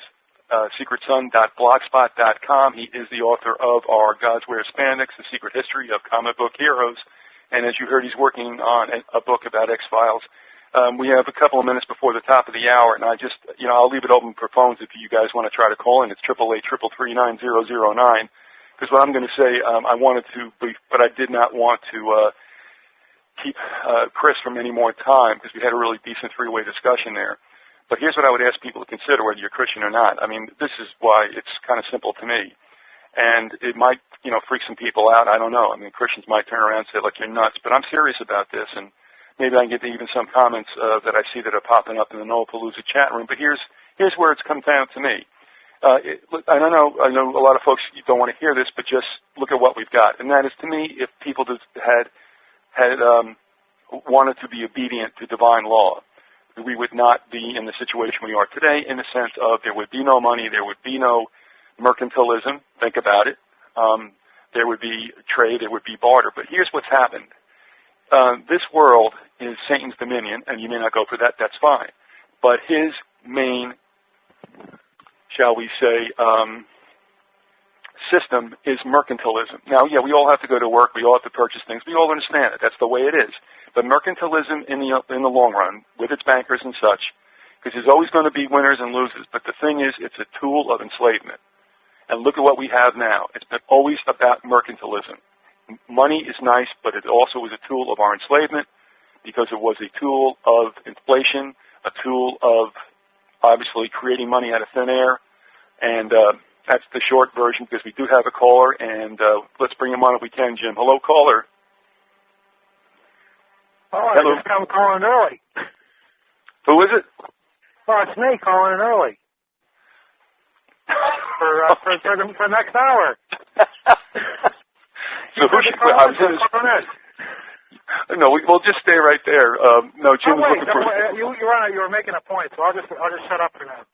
secretsun.blogspot.com. He is the author of our Gods Wear Spandex, The Secret History of Comic Book Heroes. And as you heard, he's working on a book about X-Files. We have a couple of minutes before the top of the hour, and I just, I'll leave it open for phones if you guys want to try to call in. It's 888-333-9009. Because what I'm going to say, I wanted to, but I did not want to keep Chris from any more time, because we had a really decent three-way discussion there. But here's what I would ask people to consider, whether you're Christian or not. I mean, this is why it's kind of simple to me. And it might, freak some people out. I don't know. I mean, Christians might turn around and say, like, you're nuts. But I'm serious about this, and maybe I can get to even some comments that I see that are popping up in the Knollapalooza chat room. But here's where it's come down to me. I know a lot of folks don't want to hear this, but just look at what we've got. And that is, to me, if people had wanted to be obedient to divine law, we would not be in the situation we are today, in the sense of there would be no money, there would be no mercantilism. Think about it. There would be trade, there would be barter. But here's what's happened. This world is Satan's dominion, and you may not go for that, that's fine. But his main, shall we say, system is mercantilism. Now, yeah, we all have to go to work, we all have to purchase things, we all understand it, that's the way it is. But mercantilism in the long run, with its bankers and such, because there's always going to be winners and losers, but the thing is, it's a tool of enslavement. And look at what we have now. It's been always about mercantilism. Money is nice, but it also is a tool of our enslavement, because it was a tool of inflation, a tool of, obviously, creating money out of thin air. And that's the short version, because we do have a caller, and let's bring him on if we can, Jim. Hello, caller. Oh, Hello. I just come calling early. Who is it? Oh, it's me calling in early. For next hour. So who should I was in No, we'll just stay right there. No, Jim was looking for. You were making a point, so I'll just shut up for now.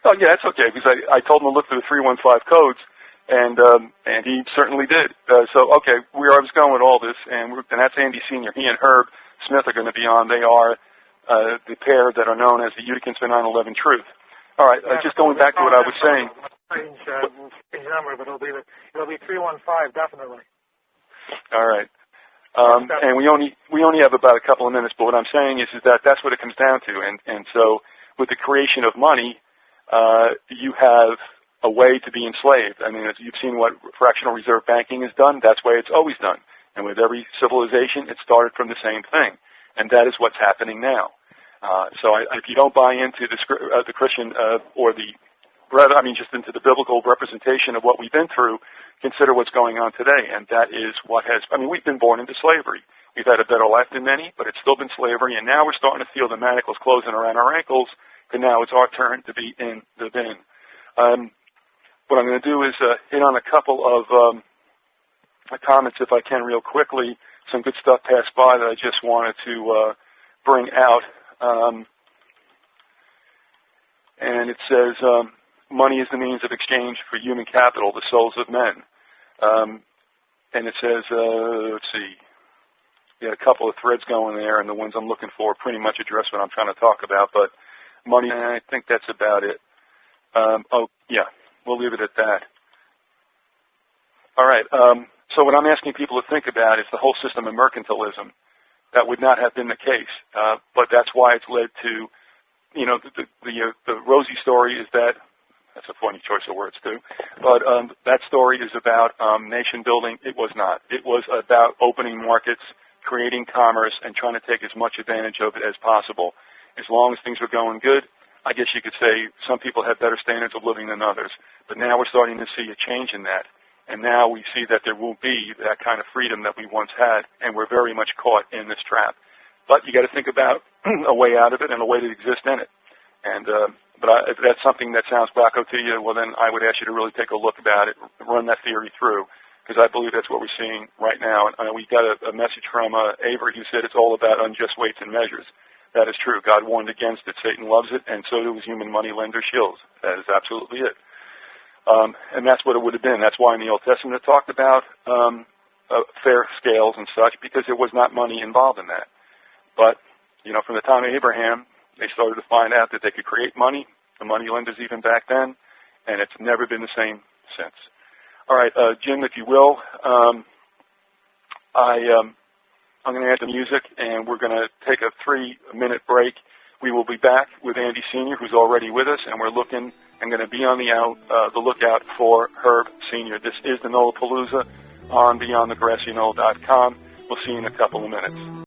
Oh yeah, it's okay, because I told him to look for the 315 codes, and he certainly did. So okay, where I was going with all this, and that's Andy Senior. He and Herb Smith are going to be on. They are the pair that are known as the Uticans for 9/11 Truth. All right, just going back to what I was saying. Strange number, but it'll be 315 definitely. All right. And we only have about a couple of minutes, but what I'm saying is that that's what it comes down to. And so with the creation of money, you have a way to be enslaved. I mean, as you've seen what fractional reserve banking has done, that's the way it's always done. And with every civilization, it started from the same thing. And that is what's happening now. If you don't buy into the Christian or the rather, just into the biblical representation of what we've been through, consider what's going on today, and that is what has. We've been born into slavery. We've had a better life than many, but it's still been slavery, and now we're starting to feel the manacles closing around our ankles, and now it's our turn to be in the bin. What I'm going to do is hit on a couple of comments, if I can, real quickly. Some good stuff passed by that I just wanted to bring out. And it says, money is the means of exchange for human capital, the souls of men. And it says, let's see, a couple of threads going there, and the ones I'm looking for pretty much address what I'm trying to talk about. But money, I think that's about it. We'll leave it at that. All right. So what I'm asking people to think about is the whole system of mercantilism. That would not have been the case, but that's why it's led to, the rosy story is that. That's a funny choice of words too, but that story is about nation building. It was not. It was about opening markets, creating commerce, and trying to take as much advantage of it as possible. As long as things were going good, I guess you could say some people had better standards of living than others. But now we're starting to see a change in that. And now we see that there won't be that kind of freedom that we once had, and we're very much caught in this trap. But you got to think about a way out of it and a way to exist in it. And if that's something that sounds wacko to you, well, then I would ask you to really take a look about it, run that theory through, because I believe that's what we're seeing right now. And we got a message from Avery who said it's all about unjust weights and measures. That is true. God warned against it. Satan loves it, and so do his human money lender shills. That is absolutely it. And that's what it would have been. That's why in the Old Testament it talked about fair scales and such, because there was not money involved in that. But, from the time of Abraham, they started to find out that they could create money, the money lenders even back then, and it's never been the same since. All right, Jim, if you will, I'm going to add the music, and we're going to take a 3-minute break. We will be back with Andy Sr., who's already with us, and we're looking and going to be on the lookout for Herb Sr. This is the Knollapalooza on BeyondTheGrassyKnoll.com. We'll see you in a couple of minutes.